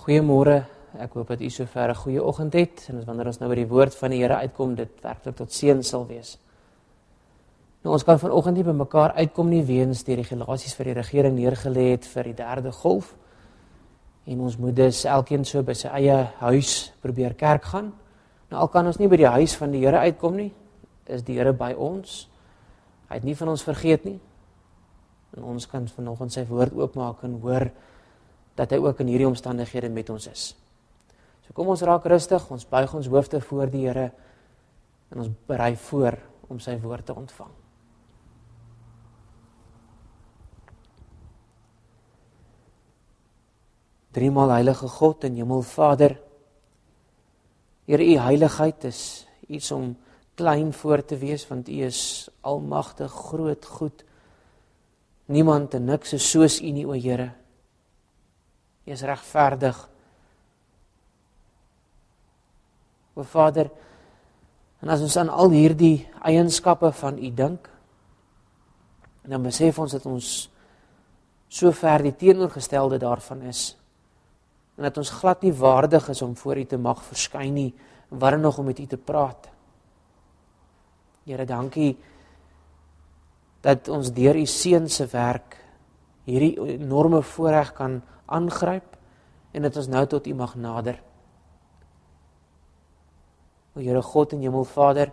Goeiemôre, ek hoop dat u sover 'n goeie oggend het, en wanneer ons nou by die woord van die Here uitkom, dit werklik tot seën sal wees. Nou, ons kan vanoggend nie by mekaar uitkom nie, weens die regulasies vir die regering neergelê het vir die derde golf, en ons moet dus elkeen so by sy eie huis probeer kerk gaan. Nou, al kan ons nie by die huis van die Here uitkom nie, is die Here by ons. Hy het nie van ons vergeet nie, en ons kan vanoggend sy woord oopmaak en hoor dat hy ook in hierdie omstandighede met ons is. So kom ons raak rustig, ons buig ons hoofde voor die Here en ons berei voor om sy woord te ontvang. Driemaal heilige God en Hemelvader, Here, u heiligheid is iets om klein voor te wees, want u is almagtig, groot, goed. Niemand en niks is soos u nie, o Here. U is regverdig. O Vader, en as ons aan al hierdie eienskappe van u dink, dan besef ons dat ons so ver die teenoorgestelde daarvan is, en dat ons glad nie waardig is om voor u te mag verskyn nie, waarin nog om met u te praat. Here, dankie dat ons deur u Seun se werk hierdie enorme voorreg kan aangryp, en dat ons nou tot u mag nader. O Here God en Hemelvader,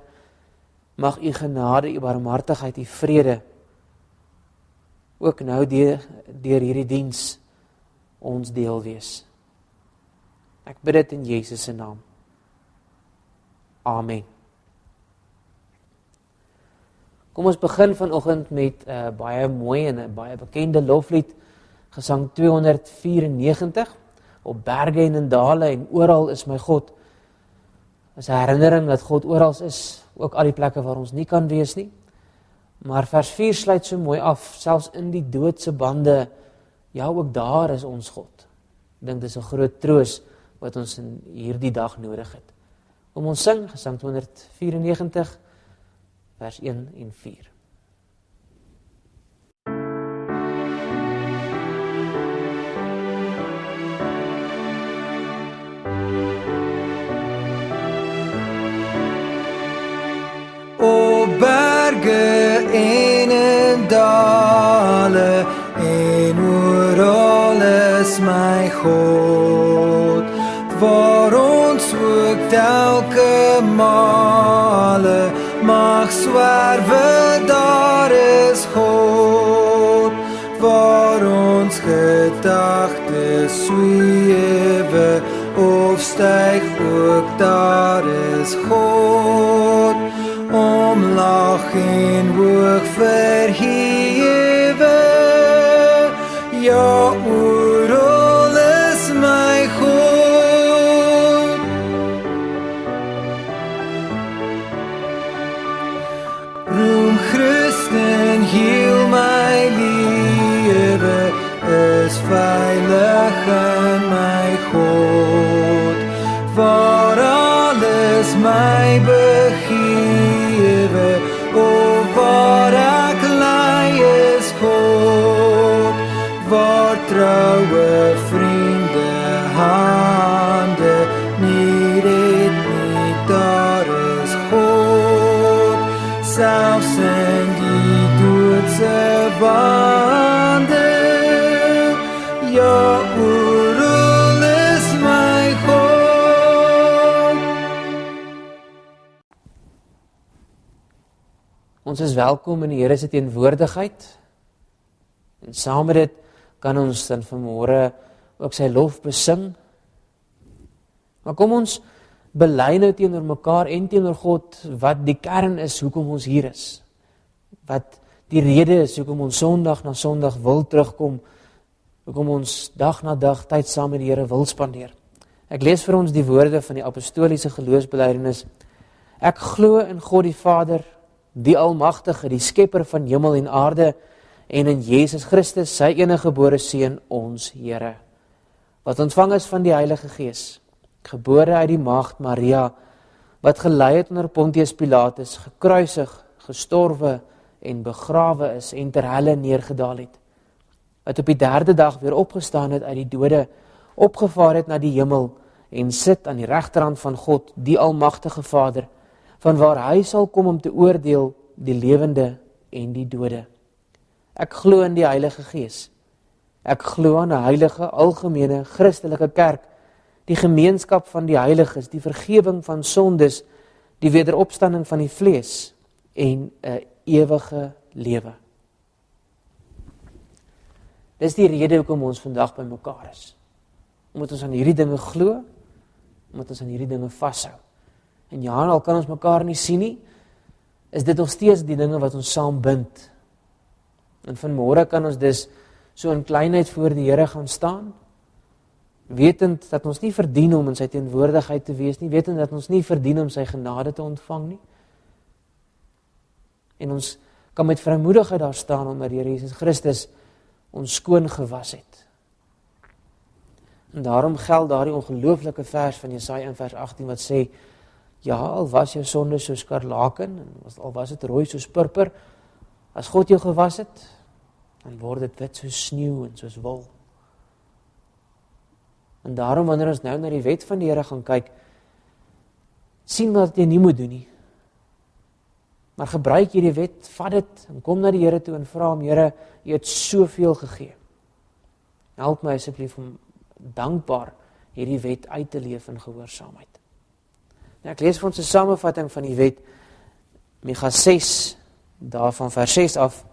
mag u genade, u barmhartigheid, u vrede, ook nou deur hierdie diens ons deel wees. Ek bid dit in Jesus se naam. Amen. Kom ons begin vanoggend met baie mooi en 'n baie bekende loflied, Gesang 294, op berge en in dale en oral is my God. As 'n herinnering dat God oral is, ook al die plekke waar ons nie kan wees nie. Maar vers 4 sluit so mooi af, selfs in die doodse bande, ja, ook daar is ons God. Ek dink dit is 'n groot troos wat ons in hierdie dag nodig het. Kom ons sing, Gesang 294, vers 1 en 4. O berge en in dale en oral is my God, waar ons ook telke male mag swerwe, daar is God, waar ons gedagtes swewe of styg ook, daar is God, omlaag en hoog verhewe, ja, oral is my God. Roem Christen, heel my lewe is veilig in my God, waar alles my begewe, o waar ek lei is God, waar troue vriende hande nie red nie, daar is God, selfs in die doodse bande, ja, oral is my God. Ons is welkom in die Here se teenwoordigheid, en saam met dit kan ons dan vanmôre ook sy lof besing. Maar kom ons bely nou teenoor mekaar en teenoor God wat die kern is hoekom ons hier is. Wat die rede is hoekom ons Sondag na Sondag wil terugkom, hoekom ons dag na dag tyd saam met die Here wil spandeer. Ek lees vir ons die woorde van die apostoliese geloofsbelijdenis. Ek glo in God die Vader, die Almagtige, die Skepper van hemel en aarde, en in Jesus Christus, sy enige gebore Seun, ons Here, wat ontvang is van die Heilige Gees, gebore uit die maagd Maria, wat gelei het onder Pontius Pilatus, gekruisig, gestorwe en begrawe is en ter helle neergedaal het, wat op die derde dag weer opgestaan het uit die dode, opgevaar het na die hemel en sit aan die regterhand van God, die almagtige Vader, vanwaar hy sal kom om te oordeel die lewende en die dode. Ek glo in die Heilige Gees. Ek glo aan 'n heilige, algemene, Christelike kerk, die gemeenskap van die heiliges, die vergewing van sondes, die wederopstanding van die vlees en 'n ewige lewe. Dis die rede hoekom ons vandag by mekaar is. Omdat ons aan hierdie dinge glo, omdat ons aan hierdie dinge vashou. En ja, al kan ons mekaar nie sien nie, is dit nog steeds die dinge wat ons saam bind. En vanmôre kan ons dus so in kleinheid voor die Here gaan staan, wetend dat ons nie verdien om in sy teenwoordigheid te wees nie, wetend dat ons nie verdien om sy genade te ontvang nie. En ons kan met vrymoedigheid daar staan omdat die Here Jesus Christus ons skoon gewas het. En daarom geld daardie ongelooflike vers van Jesaja in vers 18 wat sê, ja, al was jou sonde soos skarlaken, en al was dit rooi soos purper, as God jou gewas het, dan word dit wit soos sneeu en soos wol. En daarom wanneer ons nou na die wet van die Here gaan kyk, sien wat jy nie moet doen nie. Maar gebruik hierdie wet, vat dit en kom na die Here toe en vra hom, Here, U het soveel gegee. Help my asseblief om dankbaar hierdie wet uit te leef in gehoorsaamheid. Nou, ek lees vir ons 'n samevatting van die wet, Micha 6, daarvan vers 6 af.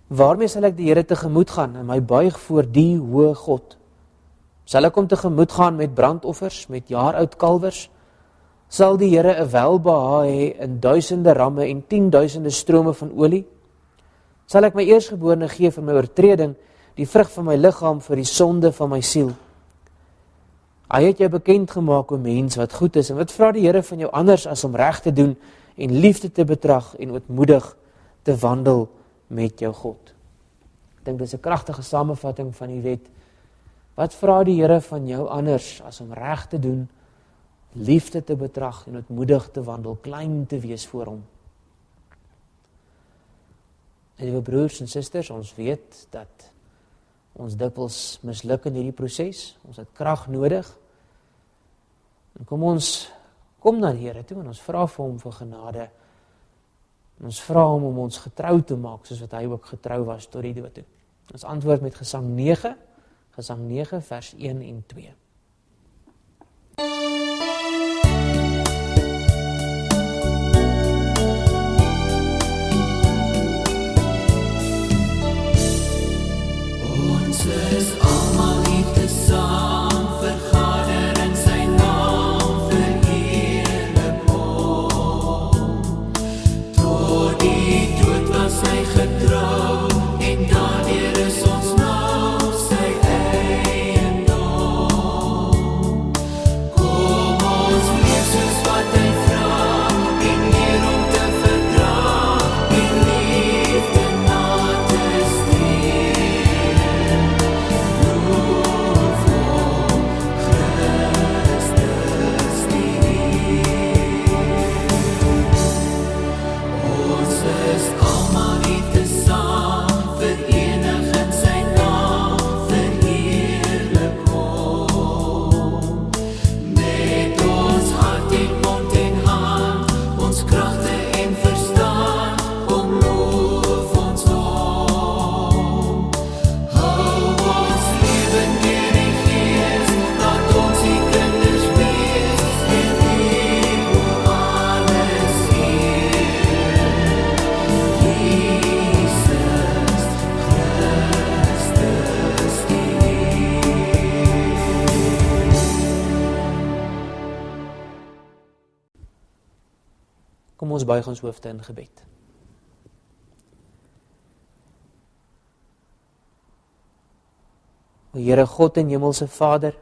Waarmee sal ek die Here tegemoet gaan en my buig voor die hoë God? Sal ek hom tegemoet gaan met brandoffers, met jaaroud kalwers? Sal die Here 'n welbehae hê in duisende ramme en 10.000 strome van olie? Sal ek my eerstgeborene gee vir my oortreding, die vrug van my liggaam vir die sonde van my siel? Hy het jou bekend gemaak, o mens, wat goed is, en wat vra die Here van jou anders as om reg te doen en liefde te betrag en ootmoedig te wandel met jou God. Ek dink dis 'n kragtige samevatting van die wet. Wat vra die Here van jou anders as om reg te doen, liefde te betrag en ootmoedig te wandel, klein te wees voor hom? En liewe broers en susters, ons weet dat ons dikwels misluk in hierdie proses. Ons het krag nodig. En kom na die Here toe en ons vra vir hom vir genade. En ons vra hom om ons getrou te maak, soos wat hy ook getrou was tot die dood toe. Ons antwoord met Gesang 9 vers 1 en 2. Ons is almal liefde saam, vergader in sy naam, verheerlik hom. Tot die dood was hy getrou, en daardeur is ons nou sy eiendom. Kom ons leef soos wat hy vra, en leer om te verdra, en liefde na te streef. Loof hom, Christus die Heer. Ons is almal liefde saam, verenig in sy naam, verheerlik hom. Met ons hart en mond en hand, ons kragte en verstaan, kom loof ons hom. Hou ons lewend deur die Gees, laat ons die kinders wees, en U oor alles heer. Jesus Christus die Heer. Kom ons buig ons hoofde in gebed. O Here God en Hemelse Vader,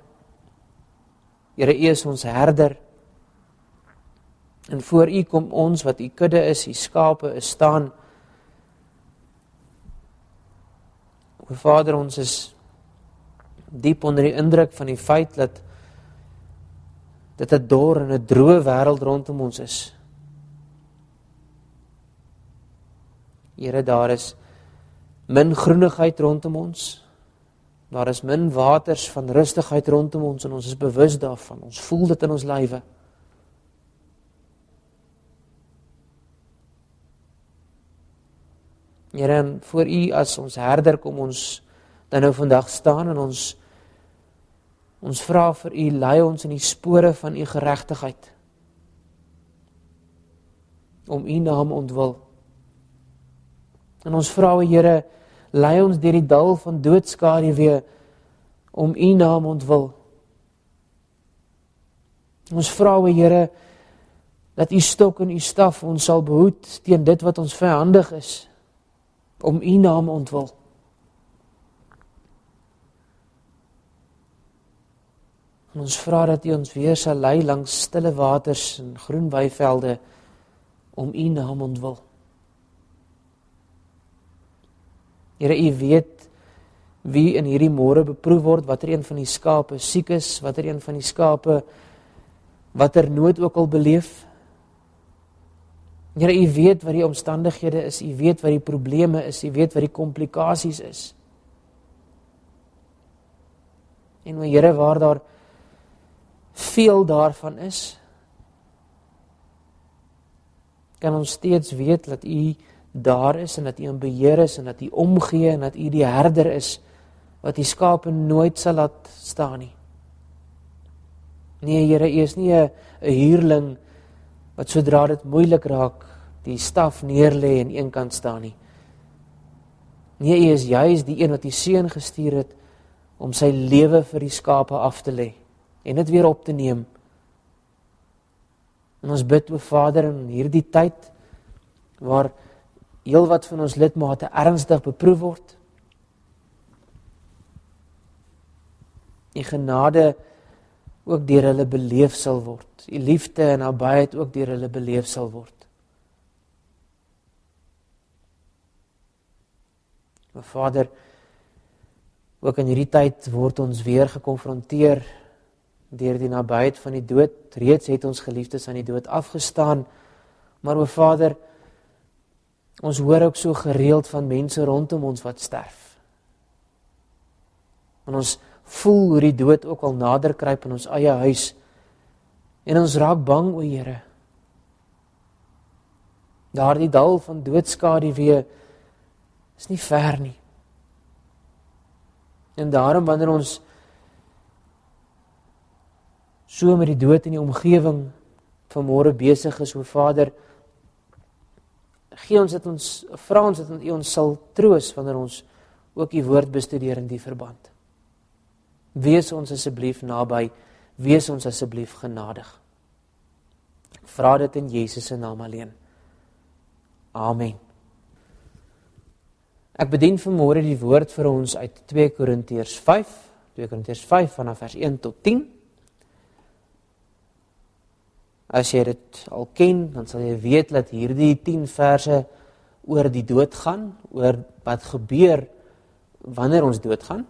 Here, U is ons herder, en voor U kom ons wat U kudde is, U skape is staan. O Vader, ons is diep onder die indruk van die feit dat dit 'n dor en 'n droë wêreld rondom ons is. Here, daar is min groenigheid rondom ons. Daar is min waters van rustigheid rondom ons en ons is bewus daarvan. Ons voel dit in ons lywe. Here, en voor U as ons herder kom ons dan nou vandag staan en ons vra vir U, lei ons in die spore van U geregtigheid. Om U naam ontwil. En ons vra, Here, lei ons deur die dal van doodskaduwee om U naam ontwil. Ons vra, Here, dat U stok en U staf ons sal behoed teen dit wat ons vyandig is, om U naam ontwil. En ons vra dat U ons weer sal lei langs stille waters en groen weivelde, om U naam ontwil. Here, U weet wie in hierdie môre beproef word, watter een van die skape siek is, watter een van die skape watter nood ook al beleef. Here, U weet wat die omstandighede is, U weet wat die probleme is, U weet wat die komplikasies is. En Here, waar daar veel daarvan is, kan ons steeds weet dat U daar is en dat U in beheer is en dat U omgee en dat U die herder is wat die skape nooit sal laat staan nie. Nee, Here, U is nie 'n huurling wat sodra dit moeilik raak, die staf neerlê en een kant staan nie. Nee, U is juis die een wat die seun gestuur het om sy lewe vir die skape af te lê en dit weer op te neem. En ons bid, o Vader, in hierdie tyd waar heel wat van ons lidmate ernstig beproef word, U genade ook deur hulle beleef sal word. U liefde en nabyheid ook deur hulle beleef sal word. O Vader, ook in hierdie tyd word ons weer gekonfronteer deur die nabyheid van die dood. Reeds het ons geliefdes aan die dood afgestaan, maar o Vader, ons hoor ook so gereeld van mense rondom ons wat sterf. En ons voel hoe die dood ook al nader kruip in ons eie huis. En ons raak bang, o Here. Daardie dal van doodskaduwee is nie ver nie. En daarom wanneer ons so met die dood in die omgewing vanmôre besig is, o Vader, vra ons dat U ons sal troos wanneer ons ook U woord bestudeer in die verband. Wees ons asseblief naby, wees ons asseblief genadig. Ek vra dit in Jesus se naam alleen. Amen. Ek bedien vanmôre die woord vir ons uit 2 Korintiërs 5 vanaf vers 1 tot 10. As jy dit al ken, dan sal jy weet dat hierdie 10 verse oor die dood gaan, oor wat gebeur wanneer ons doodgaan.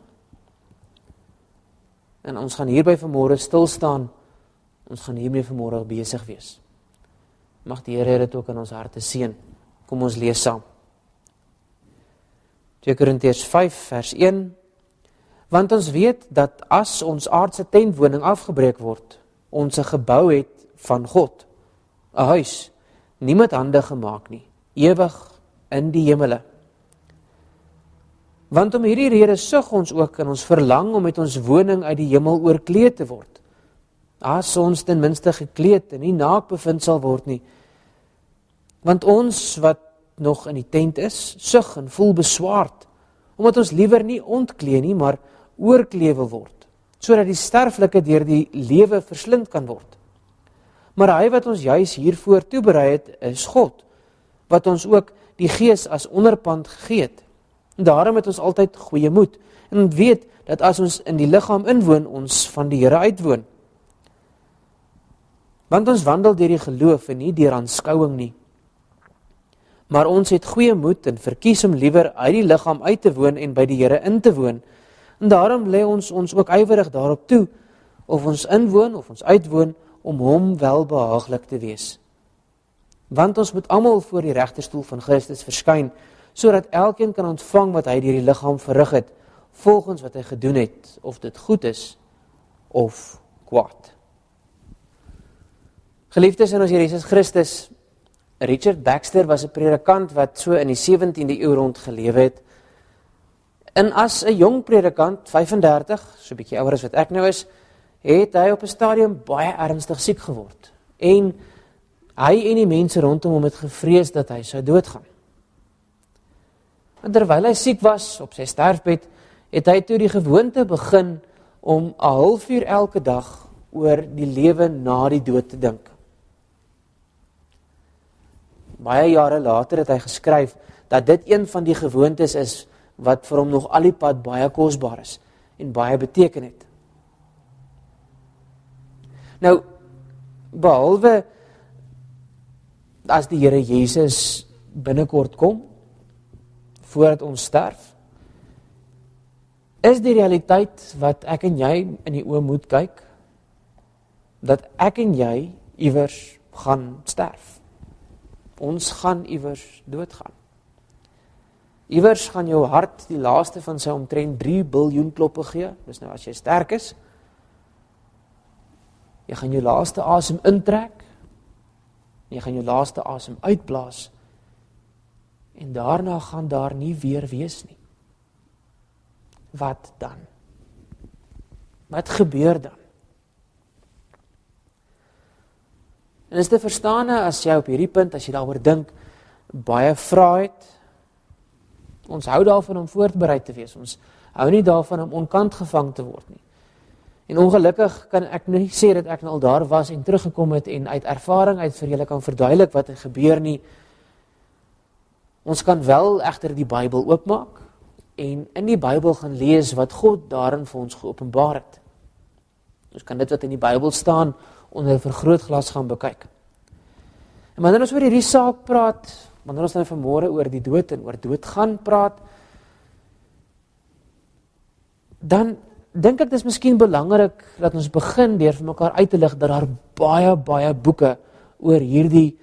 En ons gaan hierby vanmôre stil staan, ons gaan hiermee vanmôre besig wees. Mag die Here dit ook in ons harte seën. Kom ons lees saam. 2 Korintiërs 5 vers 1. Want ons weet dat as ons aardse tentwoning afgebreek word, ons 'n gebou het van God, 'n huis, nie met hande gemaak nie, ewig in die hemele. Want om hierdie rede sug ons ook en ons verlang om met ons woning uit die hemel oorkleed te word. As ons ten minste gekleed en nie naak bevind sal word nie. Want ons wat nog in die tent is, sug en voel beswaard, omdat ons liewer nie ontklee nie, maar oorklee wil word, sodat die sterflike deur die lewe verslind kan word. Maar hy wat ons juis hiervoor toeberei het, is God, wat ons ook die Gees as onderpand gegee het. En daarom het ons altyd goeie moed, en ons weet dat as ons in die liggaam inwoon, ons van die Here uitwoon. Want ons wandel deur die geloof en nie deur aanskouing nie. Maar ons het goeie moed en verkies om liewer uit die liggaam uit te woon en by die Here in te woon. En daarom lê ons ook ywerig daarop toe, of ons inwoon of ons uitwoon, om hom welbehaaglik te wees. Want ons moet almal voor die regterstoel van Christus verskyn, sodat elkeen kan ontvang wat hy deur die liggaam verrig het, volgens wat hy gedoen het, of dit goed is of kwaad. Geliefdes in ons Here Jesus Christus, Richard Baxter was 'n predikant wat so in die 17de eeu rond gelewe het. En as 'n jong predikant, 35, so 'n bietjie ouer as wat ek nou is, het hy op 'n stadium baie ernstig siek geword. En hy en die mense rondom hom het gevrees dat hy sou doodgaan. En terwyl hy siek was op sy sterfbed, het hy toe die gewoonte begin om 'n halfuur elke dag oor die lewe na die dood te dink. Baie jare later het hy geskryf dat dit een van die gewoontes is wat vir hom nog al die pad baie kosbaar is en baie beteken het. Nou, behalwe as die Here Jesus binnekort kom, voordat ons sterf, is die realiteit wat ek en jy in die oë moet kyk, dat ek en jy iewers gaan sterf. Ons gaan iewers doodgaan. Iewers gaan jou hart die laaste van sy omtrent 3 biljoen kloppe gee, dis nou as jy sterk is. Jy gaan jou laaste asem intrek, jy gaan jou laaste asem uitblaas, en daarna gaan daar nie weer wees nie. Wat dan? Wat gebeur dan? En is te verstaan as jy op hierdie punt, as jy daaroor dink, baie vrae het. Ons hou daarvan om voorbereid te wees. Ons hou nie daarvan om onkant gevang te word nie. En ongelukkig kan ek nie sê dat ek al daar was en teruggekom het en uit ervaring uit vir julle kan verduidelik wat er gebeur nie. Ons kan wel egter die Bybel oopmaak en in die Bybel gaan lees wat God daarin vir ons geopenbaar het. Ons kan dit wat in die Bybel staan onder 'n vergrootglas gaan bekyk. En wanneer ons oor hierdie saak praat, wanneer ons dan vanmôre oor die dood en oor doodgaan praat, dan dink ek dis miskien belangrik dat ons begin deur vir mekaar uit te lig dat daar baie boeke oor hierdie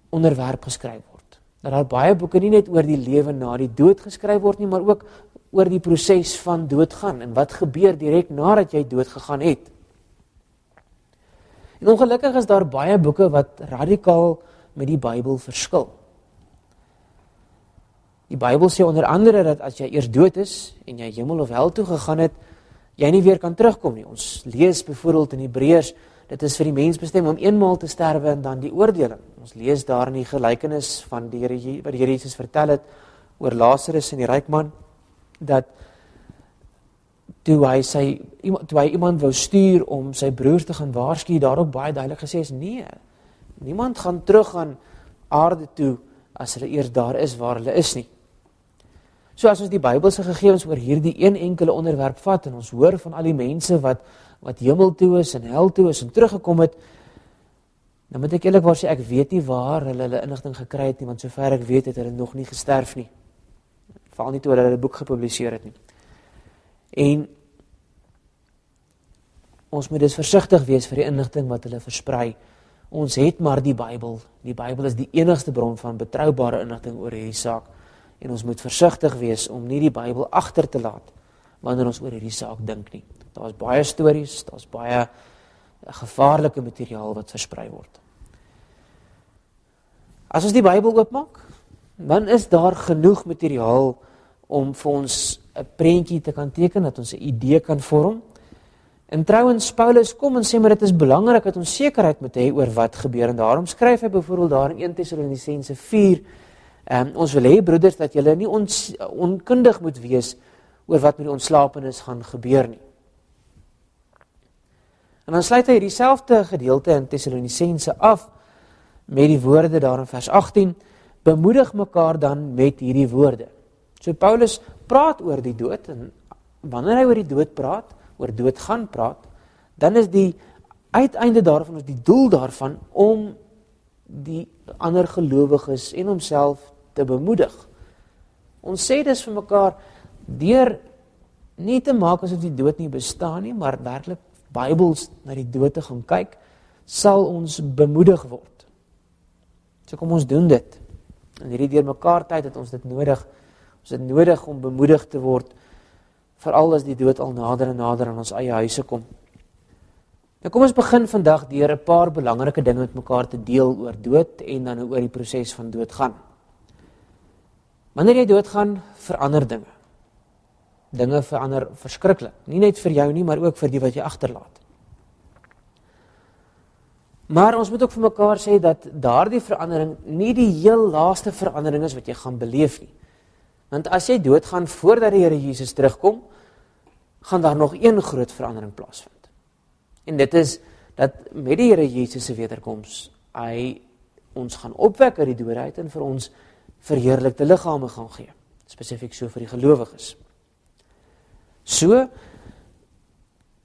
onderwerp geskryf word. Dat daar baie boeke nie net oor die lewe na die dood geskryf word nie, maar ook oor die proses van doodgaan en wat gebeur direk nadat jy dood gegaan het. En ongelukkig is daar baie boeke wat radikaal met die Bybel verskil. Die Bybel sê onder andere dat as jy eers dood is en jy hemel of hel toe gegaan het, jy nie weer kan terugkom nie. Ons lees byvoorbeeld in Hebreërs, dit is vir die mens bestem om eenmaal te sterwe en dan die oordeling. Ons lees daar in die gelykenis van die Here, wat die Here Jesus vertel het oor Lazarus en die ryk man, dat toe hy iemand wou stuur om sy broers te gaan waarsku, daar ook baie duidelik gesê is, nee, niemand gaan terug aan aarde toe as hulle eers daar is waar hulle is nie. So as ons die Bybelse gegevens oor hierdie een enkele onderwerp vat en ons hoor van al die mense wat hemel toe is en hel toe is en teruggekom het, dan moet ek eerlikwaar sê, ek weet nie waar hulle inligting gekry het nie, want sover ek weet het hulle nog nie gesterf nie. Veral nie toe hulle 'n boek gepubliseer het nie. En ons moet dus versigtig wees vir die inligting wat hulle versprei. Ons het maar die Bybel. Die Bybel is die enigste bron van betroubare inligting oor hierdie saak. En ons moet versigtig wees om nie die Bybel agter te laat wanneer ons oor hierdie saak dink nie. Daar's baie stories, daar's baie gevaarlike materiaal wat versprei word. As ons die Bybel oopmaak, dan is daar genoeg materiaal om vir ons 'n prentjie te kan teken, dat ons 'n idee kan vorm. En trouwens, Paulus kom en sê maar dit is belangrik dat ons sekerheid moet hê oor wat gebeur. En daarom skryf hy byvoorbeeld daar in 1 Tessalonisense 4, ons wil hê broeders dat julle nie onkundig moet wees oor wat met die ontslapenis gaan gebeur nie. En dan sluit hy hierdie selfde gedeelte in Tessalonisense af met die woorde daar in vers 18, bemoedig mekaar dan met hierdie woorde. So Paulus praat oor die dood, en wanneer hy oor die dood praat, oor doodgaan praat, dan is die uiteinde daarvan, is die doel daarvan, om die ander gelowiges en homself te bemoedig. Ons sê dus vir mekaar, deur nie te maak asof die dood nie bestaan nie, maar werklik Bybels na die dood te gaan kyk, sal ons bemoedig word. So kom ons doen dit. En hierdie deur mekaar tyd het ons dit nodig. Ons het nodig om bemoedig te word veral as die dood al nader en nader aan ons eie huise kom. Nou kom ons begin vandag deur 'n paar belangrike dinge met mekaar te deel oor dood en dan oor die proses van doodgaan. Wanneer jy doodgaan, verander dinge. Dinge verander verskriklik, nie net vir jou nie, maar ook vir die wat jy agterlaat. Maar ons moet ook vir mekaar sê dat daardie verandering nie die heel laaste verandering is wat jy gaan beleef nie. Want as jy doodgaan voordat die Here Jesus terugkom, gaan daar nog een groot verandering plaasvind. En dit is dat met die Here Jesus se wederkoms, hy ons gaan opwek uit die dood uit en vir ons verheerlikte liggame gaan gee. Spesifiek so vir die gelowiges. So,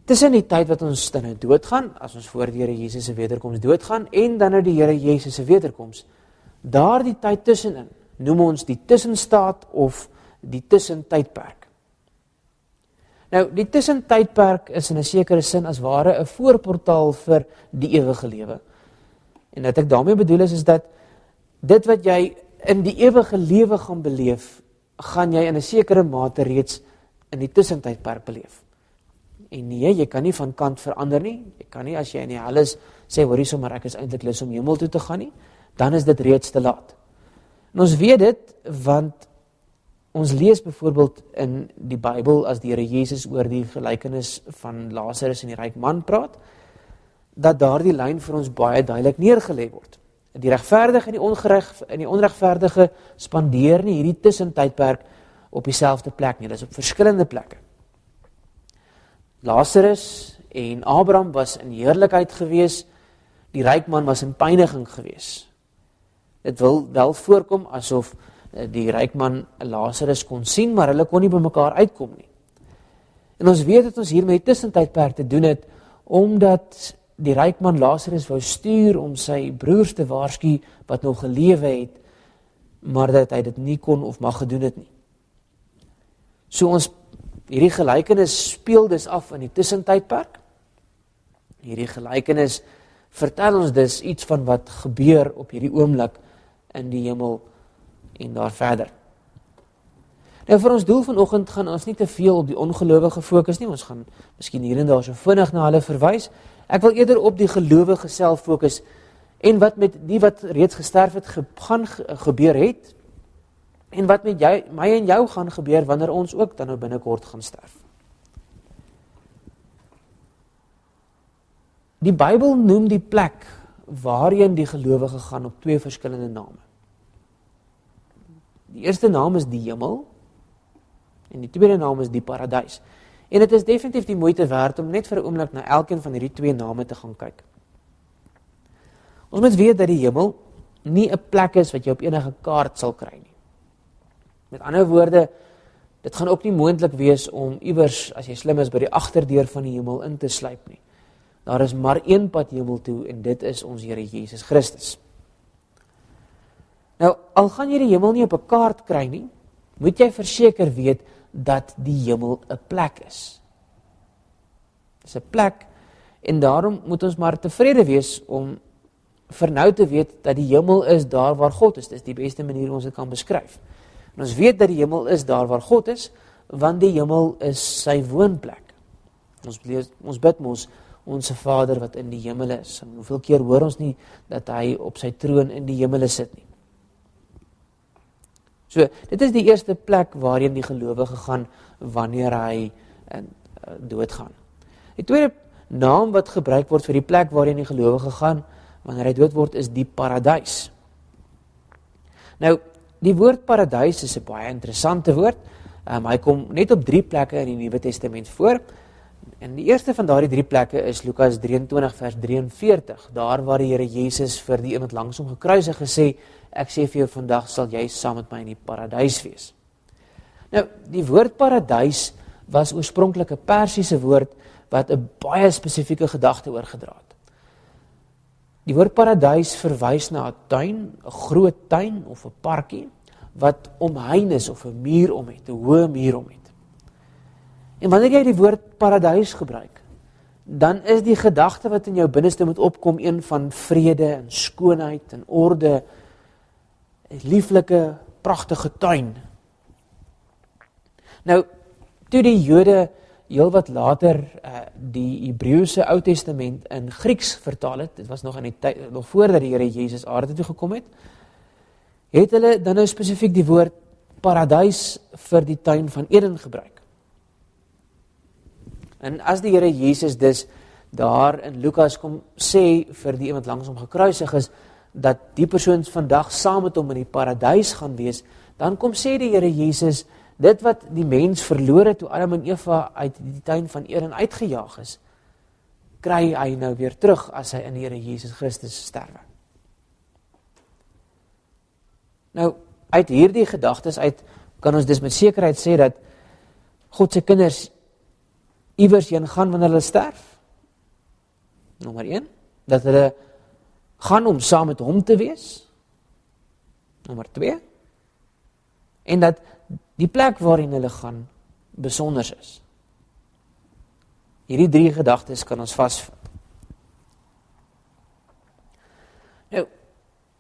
tussen die tyd wat ons dan nou doodgaan, as ons voor die Here Jesus se wederkoms doodgaan, en dan nou die Here Jesus se wederkoms, daardie tyd tussenin, noem ons die tussenstaat of die tussentydperk. Nou, die tussentydperk is in 'n sekere sin as ware 'n voorportaal vir die ewige lewe. En wat ek daarmee bedoel is dat dit wat jy in die ewige lewe gaan beleef, gaan jy in 'n sekere mate reeds in die tussentydperk beleef. En nee, jy kan nie van kant verander nie. Jy kan nie as jy in die hel is, sê hoorie sommer ek is eintlik lus om hemel toe te gaan nie. Dan is dit reeds te laat. En ons weet dit, want ons lees byvoorbeeld in die Bybel, as die Here Jesus oor die gelykenis van Lazarus en die ryk man praat, dat daardie lyn vir ons baie duidelik neergelê word. Die regverdige en die onregverdige spandeer nie hierdie tussentydperk op dieselfde plek nie, dit is op verskillende plekke. Lazarus en Abraham was in heerlikheid gewees, die ryk man was in pyniging gewees. Dit wil wel voorkom asof die ryk man Lazarus kon sien, maar hulle kon nie by mekaar uitkom nie. En ons weet dat ons hier met die tussentydperk te doen het, omdat die ryk man Lazarus wou stuur om sy broers te waarsku wat nog gelewe het, maar dat hy dit nie kon of mag gedoen het nie. So hierdie gelykenis speel dus af in die tussentydperk. Hierdie gelykenis vertel ons dus iets van wat gebeur op hierdie oomblik in die hemel en daar verder. Nou vir ons doel vanoggend gaan ons nie te veel op die ongelowige fokus nie, ons gaan miskien hier en daar so vinnig na hulle verwys. Ek wil eerder op die gelowige self fokus en wat met die wat reeds gesterf het gaan gebeur het en wat met my en jou gaan gebeur wanneer ons ook dan nou binnekort gaan sterf. Die Bybel noem die plek waarheen die gelowige gaan op 2 verskillende name. Die eerste naam is die hemel en die tweede naam is die paradys. En dit is definitief die moeite werd om net vir 'n oomblik na elkeen van hierdie 2 name te gaan kyk. Ons moet weet dat die hemel nie 'n plek is wat jy op enige kaart sal kry nie. Met ander woorde, dit gaan ook nie moontlik wees om iewers, as jy slim is, by die agterdeur van die hemel in te sluip nie. Daar is maar een pad hemel toe en dit is ons Here Jesus Christus. Nou, al gaan jy die hemel nie op 'n kaart kry nie, moet jy verseker weet dat die hemel 'n plek is. Dit is 'n plek en daarom moet ons maar tevrede wees om vir nou te weet dat die hemel is daar waar God is. Dit is die beste manier hoe ons dit kan beskryf. En ons weet dat die hemel is daar waar God is, want die hemel is sy woonplek. Ons bid mos, onse Vader wat in die hemel is. En hoeveel keer hoor ons nie dat hy op sy troon in die hemel sit nie. So, dit is die eerste plek waarheen die gelowige gaan wanneer hy doodgaan. Die tweede naam wat gebruik word vir die plek waarheen die gelowige gaan wanneer hy dood word is die paradys. Nou, die woord paradys is 'n baie interessante woord. Hy kom net op 3 plekke in die Nuwe Testament voor. En die eerste van daardie 3 plekke is Lukas 23 vers 43, daar waar die Here Jesus vir die een wat langs hom gekruisig gesê, ek sê vir jou vandag sal jy saam met my in die paradys wees. Nou, die woord paradys was oorspronklik 'n Persiese woord wat 'n baie spesifieke gedagte oorgedra het. Die woord paradys verwys na 'n tuin, 'n groot tuin of 'n parkie wat omheind is of 'n muur om het, 'n hoë muur om het. En wanneer jy die woord paradys gebruik, dan is die gedagte wat in jou binneste moet opkom een van vrede en skoonheid en orde, 'n lieflike, pragtige tuin. Nou, toe die Jode heel wat later die Hebreëse Ou Testament in Grieks vertaal het, dit was nog in die tyd, nog voordat die Here Jesus aarde toe gekom het hulle dan nou spesifiek die woord paradys vir die tuin van Eden gebruik. En as die Here Jesus dus daar in Lukas kom sê vir die iemand langs hom gekruisig is, dat die persoon vandag saam met hom in die paradys gaan wees, dan kom sê die Here Jesus, dit wat die mens verloor het toe Adam en Eva uit die tuin van Eden uitgejaag is, kry hy nou weer terug as hy in die Here Jesus Christus sterwe. Nou, uit hierdie gedagtes uit kan ons dus met sekerheid sê dat God se kinders iewers heen gaan wanneer hulle sterf. Nommer 1, dat hulle gaan om saam met hom te wees. Nommer 2, en dat die plek waarin hulle gaan besonders is. Hierdie 3 gedagtes kan ons vasvat. Nou,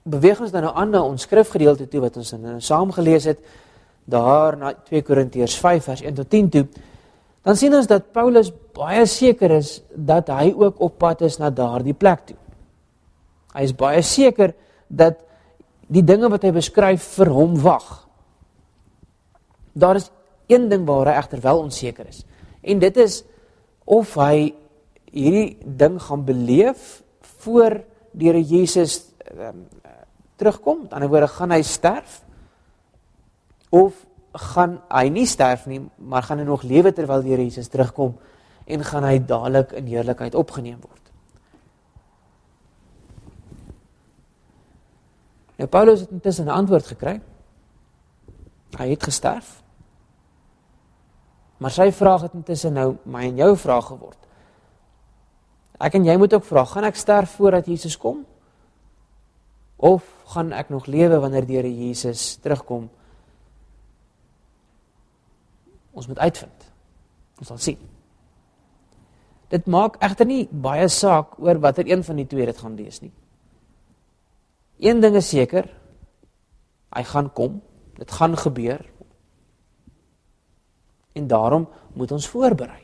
beweeg ons dan nou aan na ons skrifgedeelte toe, wat ons nou saam gelees het, daar na 2 Korintiërs 5 vers 1 tot 10 toe, dan sien ons dat Paulus baie seker is, dat hy ook op pad is na daardie plek toe. Hy is baie seker, dat die dinge wat hy beskryf vir hom wag. Daar is een ding waar hy egter wel onseker is, en dit is, of hy hierdie ding gaan beleef, voor die Here Jesus terugkom, met ander woorde, gaan hy sterf, of gaan hy nie sterf nie, maar gaan hy nog lewe terwyl die Here Jesus terugkom, en gaan hy dadelik in heerlikheid opgeneem word. Nou, Paulus het intussen 'n antwoord gekry, hy het gesterf, maar sy vraag het intussen nou my en jou vraag geword. Ek en jy moet ook vra, gaan ek sterf voordat Jesus kom? Of gaan ek nog lewe wanneer die Here Jesus terugkom? Ons moet uitvind. Ons sal sien. Dit maak egter nie baie saak oor watter een van die twee dit gaan wees nie. Een ding is seker, hy gaan kom, dit gaan gebeur, en daarom moet ons voorberei.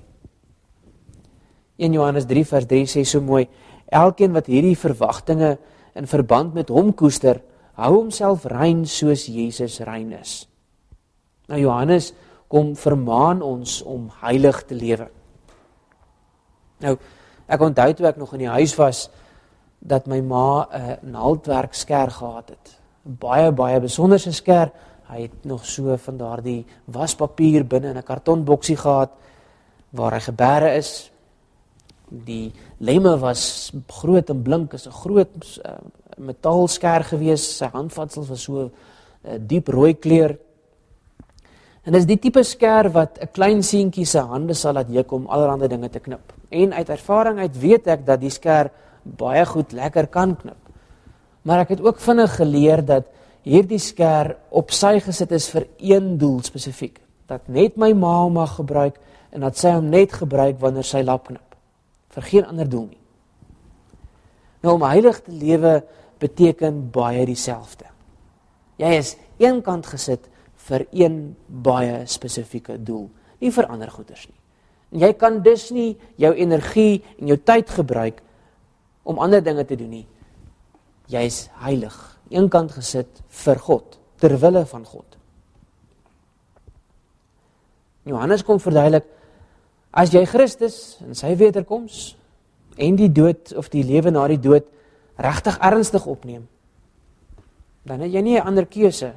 1 Johannes 3 vers 3 sê so mooi, elkeen wat hierdie verwagtinge in verband met hom koester, hou homself rein soos Jesus rein is. Nou Johannes kom vermaan ons om heilig te lewe. Nou, ek onthou toe ek nog in die huis was, dat my ma 'n naaldwerk skêr gehad het. 'n Baie besonderse skêr. Hy het nog so van daardie waspapier binne in 'n kartonboksie gehad, waar hy gebere is. Die lemme was groot en blink, is 'n groot metaalskêr gewees, sy handvatsels was so diep rooi kleur. En dis die tipe skêr wat 'n klein seentjie se hande sal laat juk om allerlei dinge te knip. En uit ervaring uit weet ek dat die skêr baie goed lekker kan knip. Maar ek het ook vinnig geleer dat hierdie skêr op sy gesit is vir een doel spesifiek. Dat net my ma hom mag gebruik en dat sy hom net gebruik wanneer sy lap knip. Vir geen ander doel nie. Nou om heilig te lewe beteken baie dieselfde. Jy is een kant gesit vir een baie spesifieke doel, nie vir ander goeders nie. En jy kan dus nie jou energie en jou tyd gebruik om ander dinge te doen nie. Jy is heilig, een kant gesit vir God, ter wille van God. Johannes kom verduidelik, as jy Christus en sy wederkoms en die dood of die lewe na die dood regtig ernstig opneem, dan het jy nie 'n ander keuse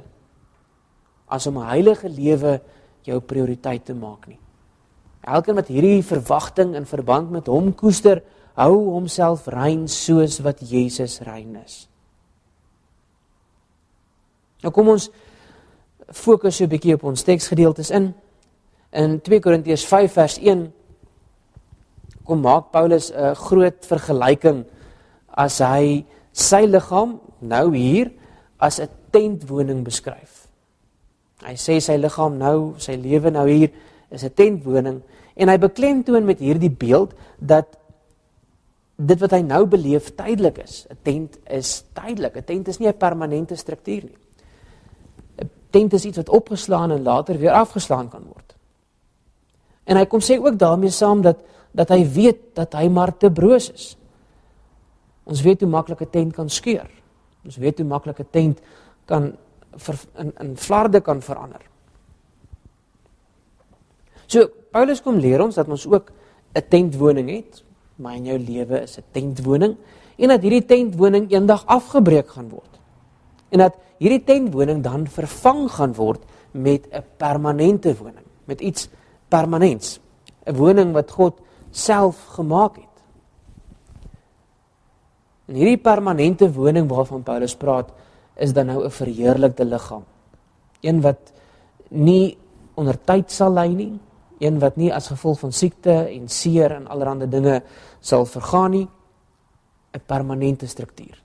as om 'n heilige lewe jou prioriteit te maak nie. Elkeen wat hierdie verwagting in verband met hom koester, hou homself rein soos wat Jesus rein is. Nou kom ons fokus so 'n bietjie op ons teksgedeeltes in. In 2 Korintiërs 5 vers 1 kom maak Paulus 'n groot vergelyking as hy sy liggaam nou hier as 'n tentwoning beskryf. Hy sê sy liggaam nou, sy lewe nou hier is 'n tentwoning en hy beklemtoon met hierdie beeld dat dit wat hy nou beleef tydelik is. 'n Tent is tydelik. 'n Tent is nie 'n permanente struktuur nie. 'n Tent is iets wat opgeslaan en later weer afgeslaan kan word. En hy kom sê ook daarmee saam dat hy weet dat hy maar te broos is. Ons weet hoe maklik 'n tent kan skeur. Ons weet hoe maklik 'n tent kan in flarde kan verander. So, Paulus kom leer ons dat ons ook 'n tentwoning het. Maar in jou lewe is 'n tentwoning. En dat hierdie tentwoning eendag afgebreek gaan word. En dat hierdie tentwoning dan vervang gaan word met 'n permanente woning. Met iets permanents. 'n Woning wat God self gemaak het. En hierdie permanente woning waarvan Paulus praat, is dan nou 'n verheerlikte liggaam. Een wat nie onder tyd sal ly nie, een wat nie as gevolg van siekte en seer en allerlei dinge sal vergaan nie, 'n permanente struktuur.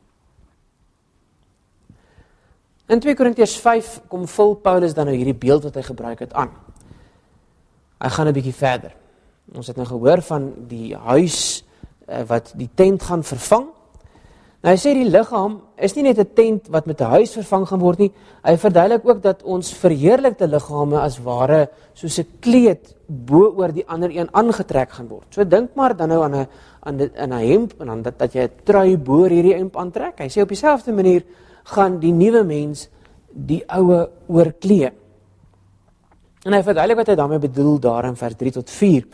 In 2 Korintiërs 5 kom vul Paulus dan nou hierdie beeld wat hy gebruik het aan. Hy gaan 'n bietjie verder. Ons het nou gehoor van die huis wat die tent gaan vervang. Nou hy sê die liggaam is nie net 'n tent wat met 'n huis vervang gaan word nie. Hy verduidelik ook dat ons verheerlikte liggame as ware soos 'n kleed bo oor die ander een aangetrek gaan word. So dink maar dan nou aan 'n hemp en dan dat jy 'n trui bo hierdie hemp aantrek. Hy sê op dieselfde manier gaan die nuwe mens die oue oorklee. En hy verduidelik wat hy daarmee bedoel daar in vers 3 tot 4.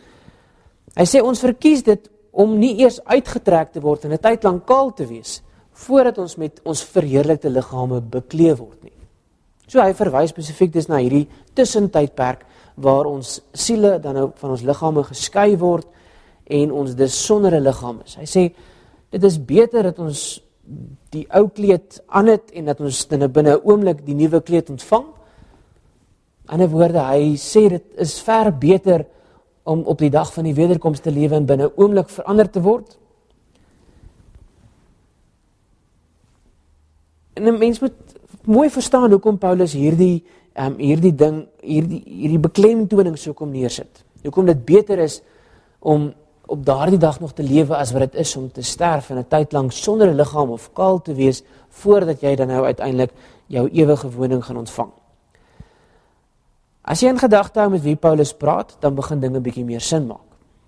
Hy sê ons verkies dit om nie eers uitgetrek te word en 'n tyd lank kaal te wees, voordat ons met ons verheerlikte liggame beklee word nie. So hy verwys spesifiek dus na hierdie tussentydperk, waar ons siele dan nou van ons liggame geskei word, en ons dus sonder 'n liggaam is. Hy sê, dit is beter dat ons die ou kleed aan het, en dat ons binne 'n oomblik die nuwe kleed ontvang. In ander woorde, hy sê dit is ver beter om op die dag van die wederkoms te lewe en binne 'n oomblik verander te word. En 'n mens moet mooi verstaan hoekom Paulus hierdie beklemtoning so kom neersit. Hoekom dit beter is om op daardie dag nog te lewe as wat dit is om te sterf en 'n tyd lank sonder 'n liggaam of kaal te wees, voordat jy dan nou uiteindelik jou ewige woning gaan ontvang. As jy in gedagte hou met wie Paulus praat, dan begin dinge bietjie meer sin maak.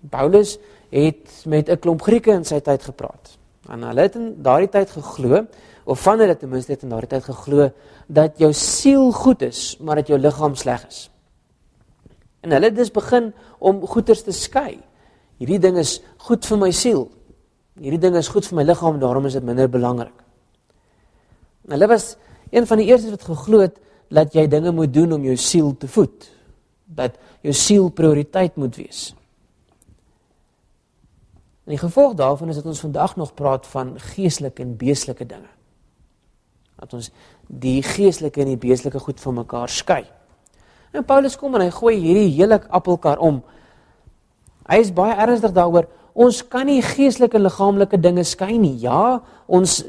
Paulus het met 'n klomp Grieke in sy tyd gepraat. En hulle het in daardie tyd geglo, of van hulle ten minste het in daardie tyd geglo, dat jou siel goed is, maar dat jou liggaam sleg is. En hulle het dus begin om goeders te skei. Hierdie ding is goed vir my siel. Hierdie ding is goed vir my liggaam, daarom is dit minder belangrik. En hulle was een van die eerstes wat geglo het, dat jy dinge moet doen om jou siel te voed. Dat jou siel prioriteit moet wees. En die gevolg daarvan is dat ons vandag nog praat van geestelike en beestelike dinge. Dat ons die geestelike en die beestelike goed van mekaar skei. En Paulus kom en hy gooi hierdie hele appelkar om. Hy is baie ernstig daaroor. Ons kan nie geestelike en liggaamlike dinge skei nie. Ja, ons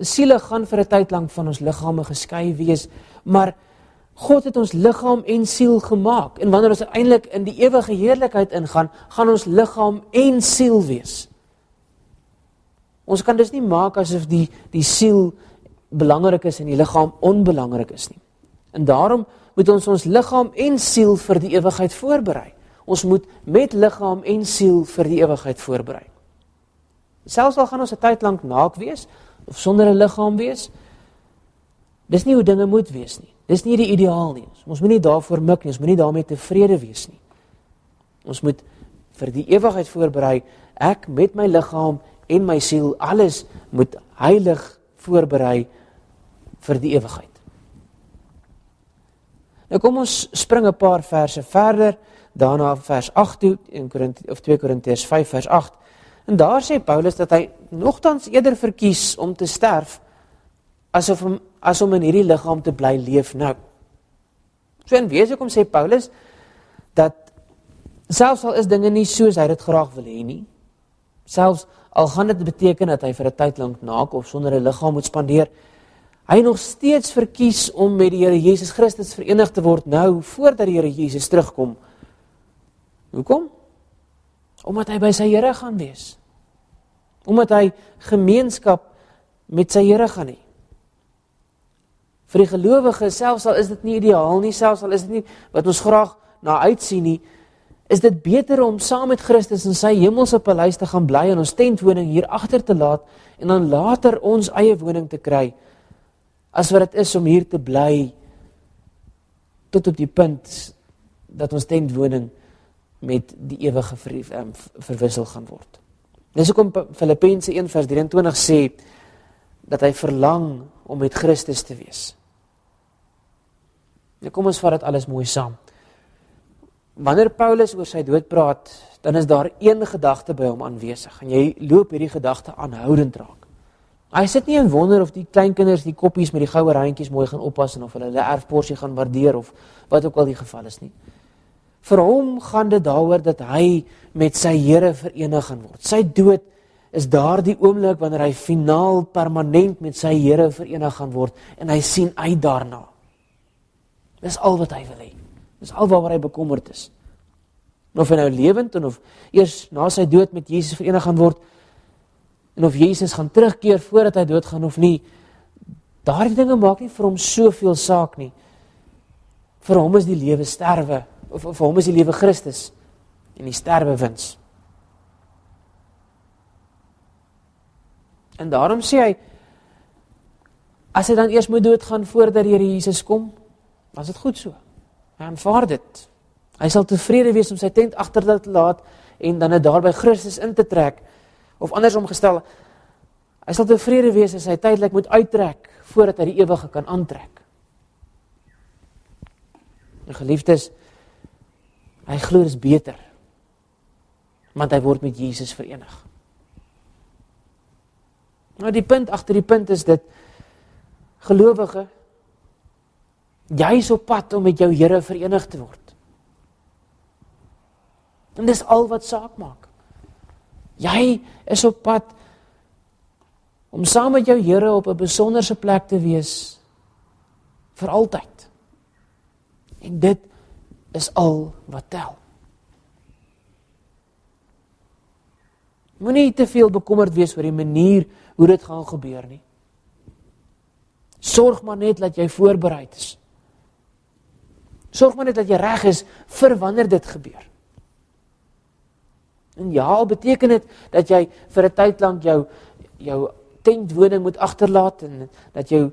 siele gaan vir 'n tyd lank van ons liggame geskei wees, maar God het ons liggaam en siel gemaak. En wanneer ons uiteindelik in die ewige heerlikheid ingaan, gaan ons liggaam en siel wees. Ons kan dus nie maak asof die siel belangrik is en die liggaam onbelangrik is nie. En daarom moet ons liggaam en siel vir die ewigheid voorberei. Ons moet met liggaam en siel vir die ewigheid voorberei. Selfs al gaan ons 'n tyd lank naak wees, of sonder 'n liggaam wees, dis nie hoe dinge moet wees nie. Dis nie die ideaal nie. Ons moet nie daarvoor mik nie, ons moet nie daarmee tevrede wees nie. Ons moet vir die ewigheid voorberei, ek met my liggaam en my siel, alles moet heilig voorberei vir die ewigheid. Nou kom ons spring 'n paar verse verder, daarna vers 8 toe, 2 Korintiërs 5 vers 8. En daar sê Paulus dat hy nogtans eerder verkies om te sterf, as om in hierdie liggaam te bly leef nou. So in wese kom sê Paulus, dat selfs al is dinge nie soos hy dit graag wil hê nie, selfs al gaan dit beteken dat hy vir 'n tyd lank naak of sonder 'n liggaam moet spandeer, hy nog steeds verkies om met die Here Jesus Christus verenig te word nou, voordat die Here Jesus terugkom. Hoekom? Omdat hy by sy Here gaan wees. Omdat hy gemeenskap met sy Here gaan hê. Vir die gelowige, selfs al is dit nie ideaal nie, selfs al is dit nie wat ons graag na uitsien nie, is dit beter om saam met Christus in sy hemelse paleis te gaan bly en ons tentwoning hier agter te laat en dan later ons eie woning te kry, as wat dit is om hier te bly tot op die punt dat ons tentwoning met die ewige verwissel gaan word. Dis hoekom Filippense 1:23 sê dat hy verlang om met Christus te wees. Nou kom ons vat dit alles mooi saam. Wanneer Paulus oor sy dood praat, dan is daar een gedagte by hom aanwesig en jy loop hierdie gedagte aanhoudend raak. Hy sit nie en wonder of die kleinkinders die koppies met die goue randjies mooi gaan oppas en of hulle erfporsie gaan waardeer of wat ook al die geval is nie. Vir hom gaan dit daaroor dat hy met sy Here verenig gaan word. Sy dood is daardie oomblik wanneer hy finaal permanent met sy Here verenig gaan word en hy sien uit daarna. Dis al wat hy wil hê. Dis al waaroor hy bekommerd is. Of hy nou lewend en of eers na sy dood met Jesus verenig gaan word en of Jesus gaan terugkeer voordat hy doodgaan of nie, daardie dinge maak nie vir hom soveel saak nie. Vir hom is die lewe sterwe, of vir hom is die lewe Christus en die sterwe wins. En daarom sê hy, as hy dan eers moet doodgaan voordat die Here Jesus kom, dan is dit goed so. Hy aanvaar dit. Hy sal tevrede wees om sy tent agter te laat en dan daar by Christus in te trek. Of andersom gestel, hy sal tevrede wees as hy tydelik moet uittrek voordat hy die ewige kan aantrek. En geliefdes, hy glo dis beter, want hy word met Jesus verenig. Nou die punt agter die punt is dit, gelowige, jy is op pad om met jou Here verenig te word. En dis al wat saak maak. Jy is op pad om saam met jou Here op 'n besonderse plek te wees vir altyd. En dit is al wat tel. Moenie te veel bekommerd wees oor die manier hoe dit gaan gebeur nie. Sorg maar net dat jy voorbereid is. Sorg maar net dat jy reg is vir wanneer dit gebeur. En ja, al beteken dit dat jy vir 'n tyd lank jou tentwoning moet agterlaat en dat jou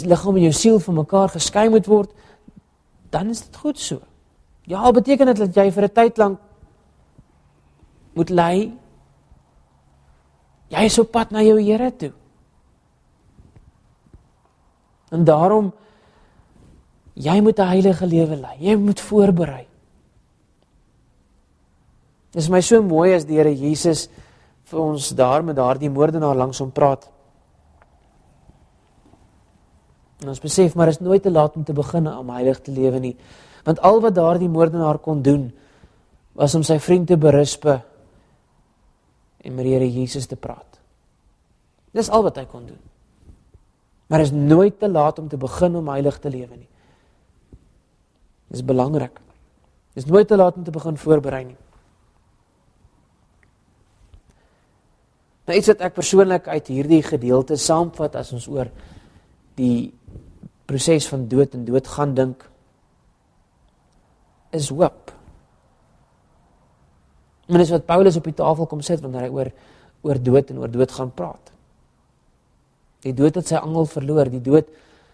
liggaam en jou siel van mekaar geskei moet word, dan is dit goed so. Ja, al beteken dit dat jy vir 'n tyd lank moet ly. Jy is op pad na jou Here toe. En daarom, jy moet 'n heilige lewe lei. Jy moet voorberei. Dit is my so mooi as die Here Jesus vir ons daar met daardie moordenaar langs hom praat. En ons besef, maar is nooit te laat om te begin om heilig te lewe nie. Want al wat daardie moordenaar kon doen, was om sy vriend te berispe en met die Here Jesus te praat. Dis al wat hy kon doen. Maar is nooit te laat om te begin om heilig te lewe nie. Dis belangrik. Dis nooit te laat om te begin voorberei nie. Nou iets wat ek persoonlik uit hierdie gedeelte saamvat as ons oor die proses van dood en doodgaan dink, is hoop. En dis wat Paulus op die tafel kom sit wanneer hy oor dood en oor doodgaan praat. Die dood het sy angel verloor. Die dood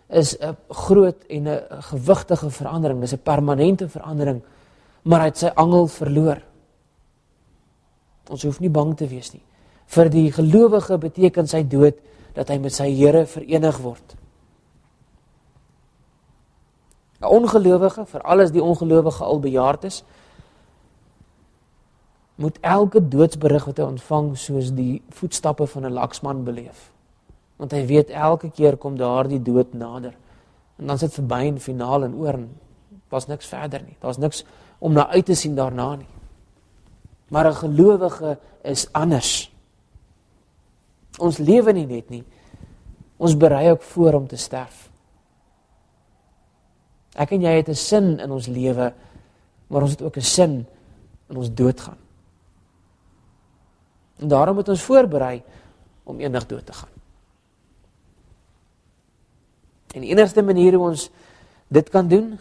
is 'n groot en 'n gewigtige verandering. Dis 'n permanente verandering, maar hy het sy angel verloor. Ons hoef nie bang te wees nie. Vir die gelowige beteken sy dood dat hy met sy Here verenig word. 'n Ongelowige, veral as die ongelowige al bejaard is, moet elke doodsberig wat hy ontvang soos die voetstappe van 'n laksman beleef. Want hy weet elke keer kom daardie dood nader. En dan sit verby en finaal en oor en was niks verder nie. Daar's niks om na uit te sien daarna nie. Maar 'n gelowige is anders. Ons lewe nie net nie. Ons berei ook voor om te sterf. Ek en jy het 'n sin in ons lewe, maar ons het ook 'n sin in ons doodgaan. En daarom moet ons voorberei om eendag dood te gaan. En die enigste manier hoe ons dit kan doen,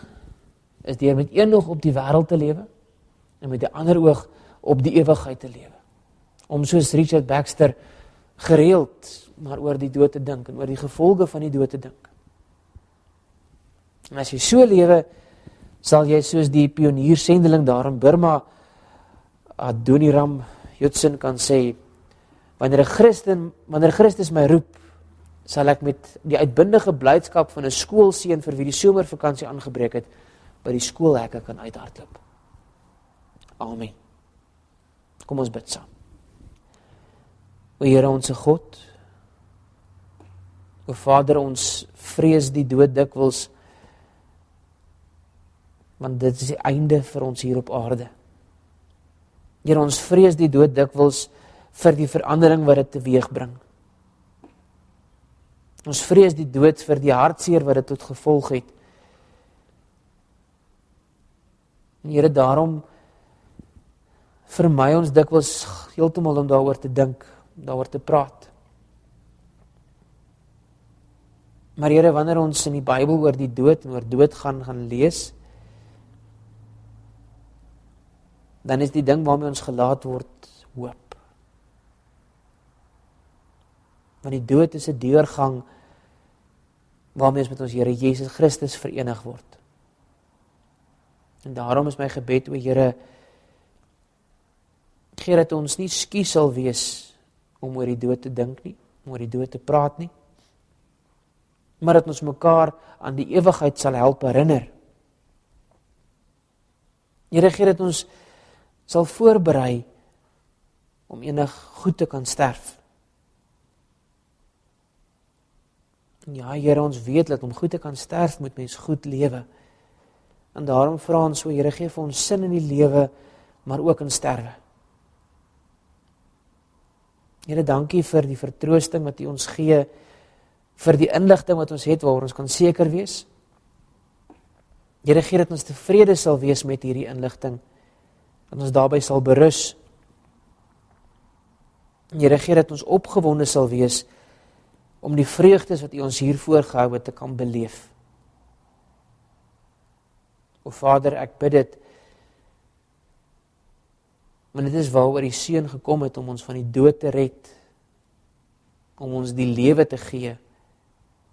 is deur met een oog op die wêreld te lewe en met die ander oog op die ewigheid te lewe. Om soos Richard Baxter gereeld maar oor die dood te dink en oor die gevolge van die dood te dink. En as jy so lewe, sal jy soos die pioniersendeling daar in Burma, Adoniram Judson kan sê, wanneer Christus my roep, sal ek met die uitbundige blydskap van 'n skoolseun vir wie die somervakansie aangebreek het, by die skoolhekke kan uithardloop. Amen. Kom ons bid saam. O Here onse God, o Vader, ons vrees die dood dikwels, want dit is die einde vir ons hier op aarde. Here, ons vrees die dood dikwels vir die verandering wat dit teweeg bring. Ons vrees die dood vir die hartseer wat dit tot gevolg het. En Here, daarom vermy ons dikwels heeltemal om daaroor te dink, daaroor te praat. Maar Here, wanneer ons in die Bybel oor die dood en oor dood gaan lees, dan is die ding waarmee ons gelaat word hoop. Want die dood is 'n deurgang waarmee ons met ons Here Jesus Christus verenig word. En daarom is my gebed, o Here, gee dat ons nie skies sal wees om oor die dood te dink nie, om oor die dood te praat nie, maar dat ons mekaar aan die ewigheid sal help herinner. Here, gee dat ons sal voorberei om enig goed te kan sterf. Ja, Here, ons weet dat om goed te kan sterf, moet mens goed lewe. En daarom vra ons, o Here, gee vir ons sin in die lewe, maar ook in sterwe. Here, dankie vir die vertroosting wat U ons gee, vir die inligting wat ons het, waaroor ons kan seker wees. Here, gee dat ons tevrede sal wees met hierdie inligting, dat ons daarby sal berus. Here, gee dat ons opgewonde sal wees om die vreugdes wat U ons hier voorgehou het te kan beleef. O Vader, ek bid dit, want dit is waaroor die Seun gekom het om ons van die dood te red, om ons die lewe te gee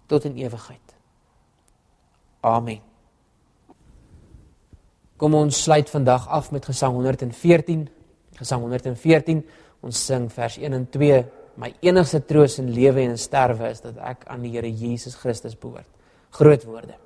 tot in ewigheid. Amen. Kom ons sluit vandag af met Gesang 114. Gesang 114, ons sing vers 1 en 2. My enigste troos in lewe en in sterwe is dat ek aan die Here Jesus Christus behoort. Groot woorde.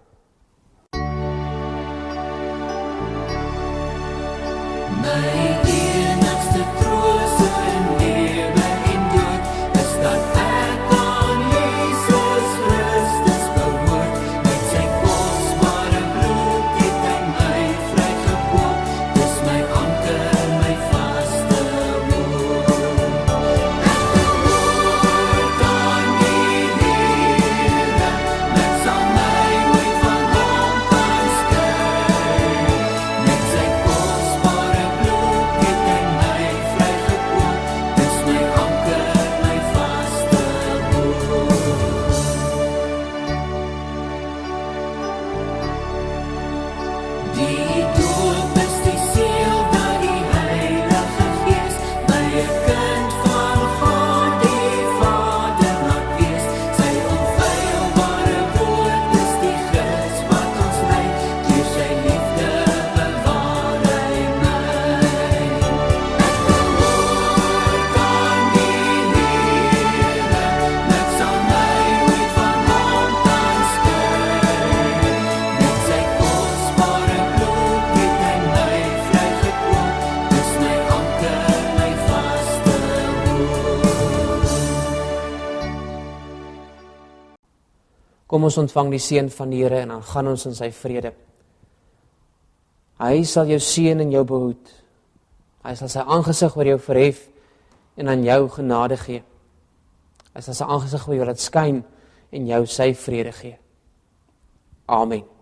My enigste troos in lewe en dood is dat ek aan Jesus Christus behoort. Met sy kosbare bloed het hy my vrygekoop. Dis my anker, my vaste woord. Ek behoort aan die Here, niks sal my ooit van hom kan skei. Met sy kosbare bloed het hy my vrygekoop. Dis my anker, my vaste woord. Die doop is die seël dat die Heilige Gees my 'n kind van God die Vader laat wees. Sy onfeilbare woord is die gids wat ons lei. Deur sy liefde bewaar hy my. Ek behoort aan die Here, niks sal my ooit van hom kan skei. Met sy kosbare bloed het hy my vrygekoop. Dis my anker, my vaste woord. Kom ons ontvang die seën van die Here en dan gaan ons in sy vrede. Hy sal jou seën en jou behoed. Hy sal sy aangesig oor jou verhef en aan jou genade gee. Hy sal sy aangesig oor jou laat skyn en jou sy vrede gee. Amen.